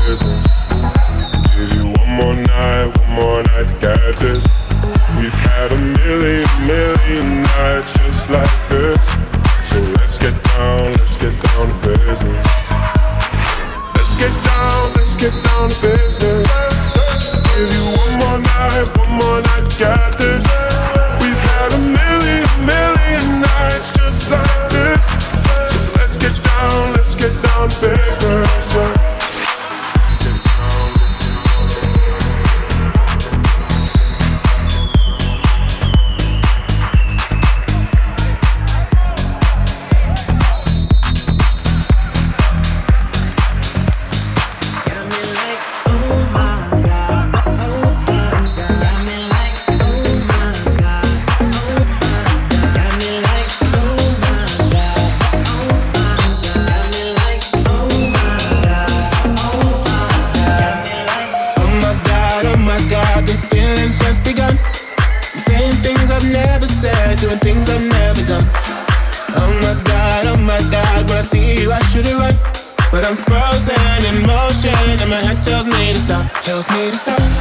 business. Give you one more night to get this. We've had a million nights just like this. So let's get down to business. Let's get down to business. Give you one more night to get this. We've had a million nights just like this. So let's get down to business. Doing things I've never done. Oh my God, when I see you I should it right. But I'm frozen in motion and my head tells me to stop.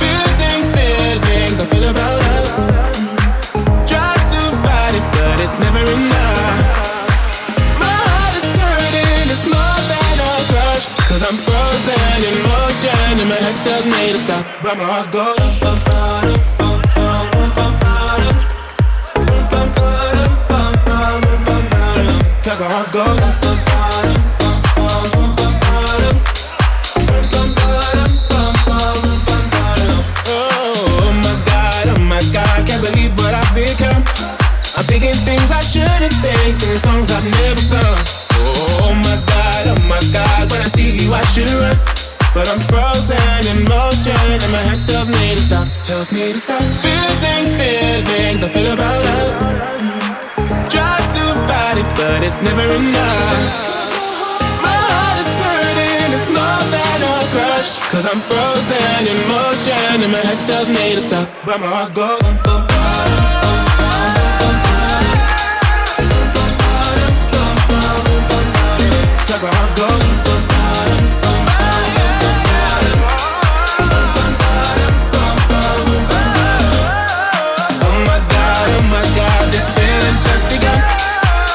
Feeling I feel about us. Try to fight it but it's never enough. My heart is hurting, it's more than a crush. Cause I'm frozen in motion and my head tells me to stop. But my heart goes cause my heart goes oh my God, can't believe what I've become. I'm thinking things I shouldn't think, singing songs I've never sung. Oh my God, when I see you I should run. But I'm frozen in motion and my head tells me to stop. Feelings I feel about us. Try to fight it, but it's never enough. My heart is hurting, it's more than a crush. Cause I'm frozen in motion and my head tells me to stop. But my heart goes cause my heart goes this feeling's just begun.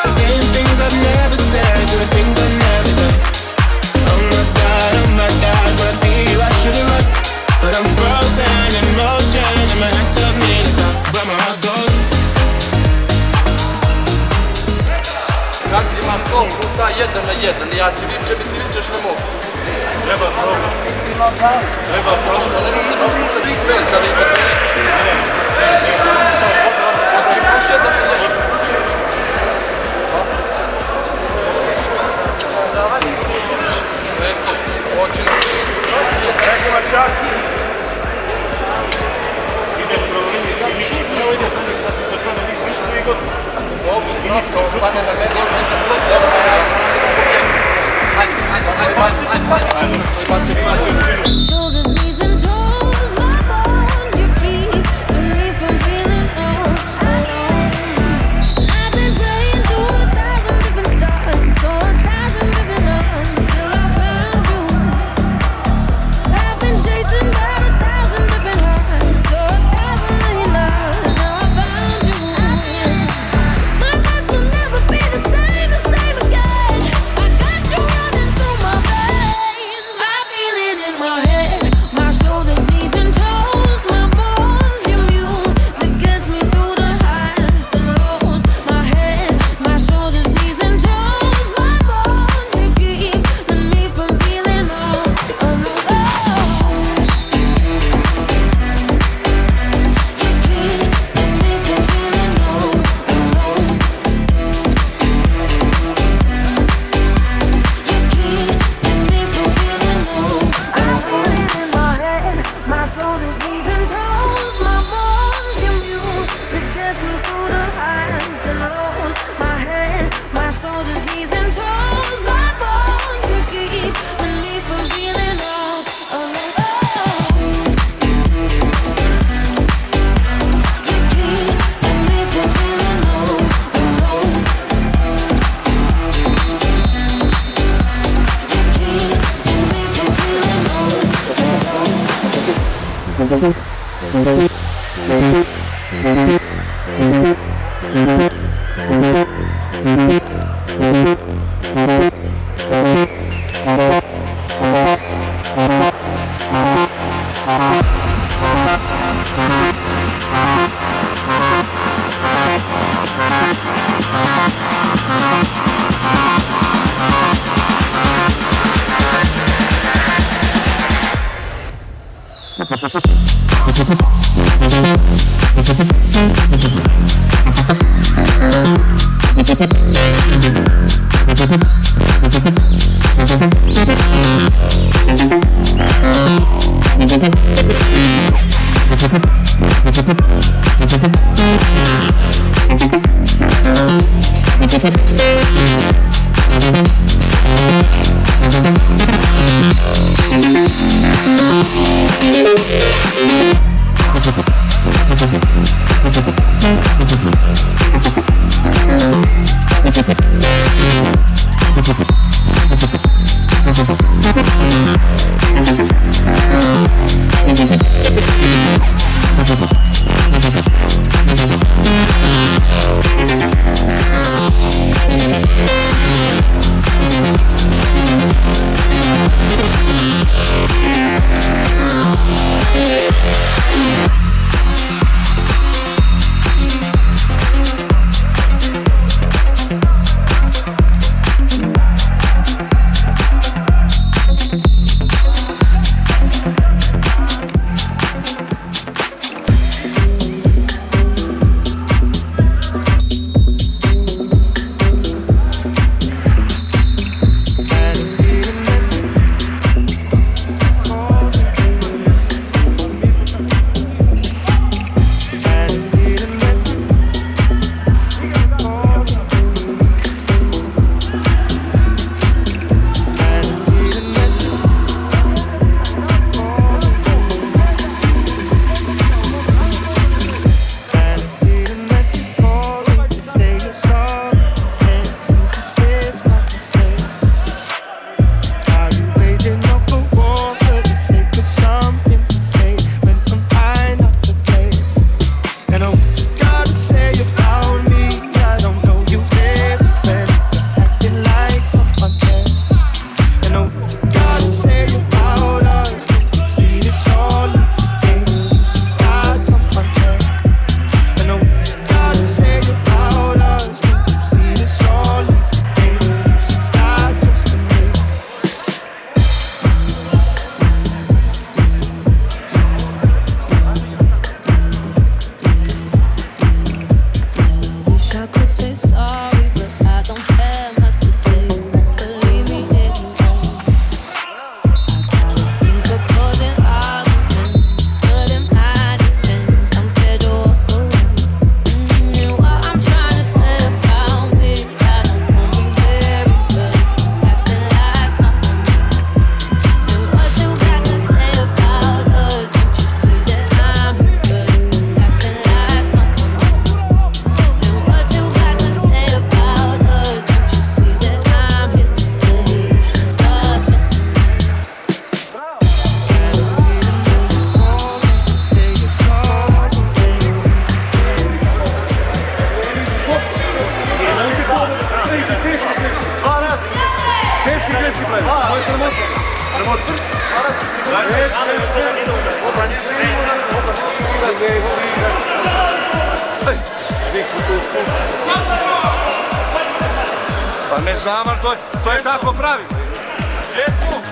Saying things I've never said, doing things I've never done. Oh my God, when I see you I should've run. But I'm frozen in motion and my head tells me to stop. But my heart goes Jak ty masz konkursa jeden na jeden, ja ci liczę, ty liczysz nie mogę. Trzeba proszę, ale nie muszę być bez, ale очень. Shoulders, knees and toes, my bones, you keep me from feeling all alone. I've been praying to 1,000 different stars, to 1,000 different arms, till I found you. I've been chasing about 1,000 different highs, to 1,000 million hours, now I found you. My thoughts will never be the same again. I got you running through my veins. I feel it in my head, my shoulders, knees and toes, my bones, your music gets me through the highs and lows. My head, my shoulders, knees and toes, my bones, you keeping me from feeling all alone. You keeping me from feeling all alone. You keeping me from feeling all. I feel it in my head, my shoulders, knees and toes, my bones, your music gets me through the highs and lows. My head, my shoulders, knees and toes, my bones, you keeping me from feeling all alone. You keeping me from feeling all alone. You keeping me from feeling all alone. Pa ne znam, ali to je tako pravi. Djecu!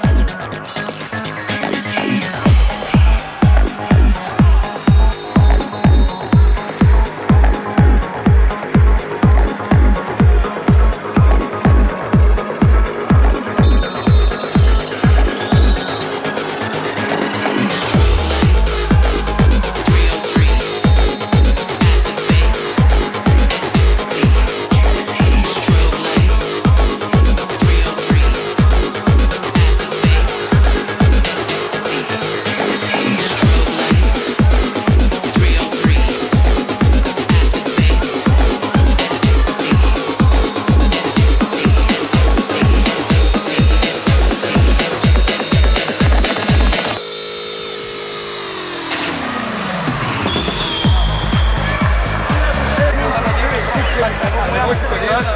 Nemojte to gledati.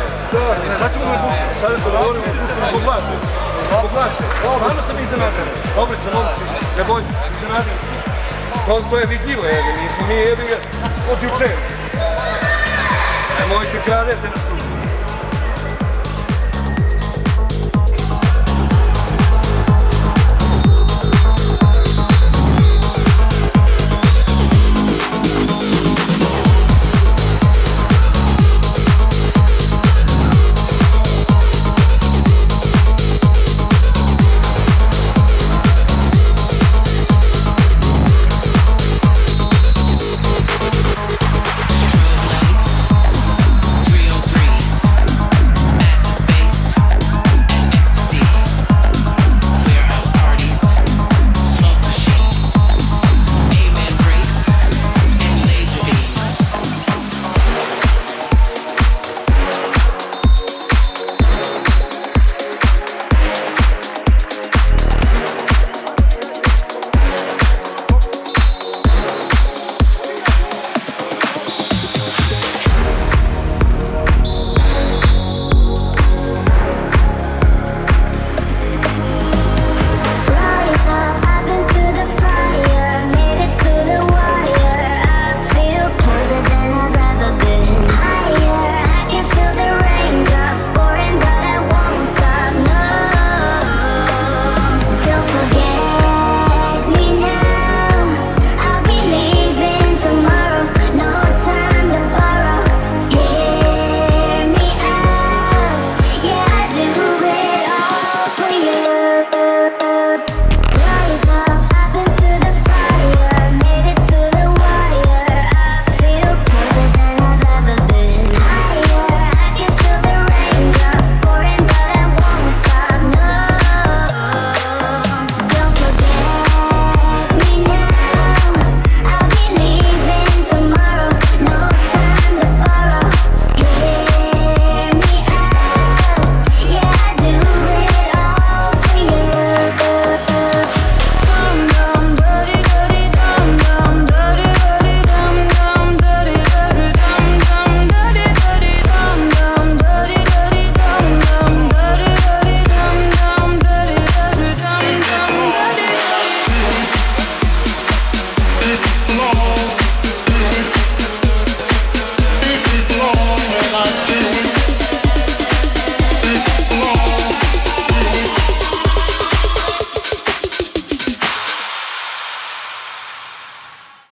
Ne, sad ćemo me pustiti. Sada se dogovorimo, pustimo zbog vas. Zbog vas. Stvarno sam iznenađen. Dobri ste momci. Ne bojte, iznenađeni ste. To je vidljivo, nismo mi jebi ga od jučer. Nemojte kradete na slučaju.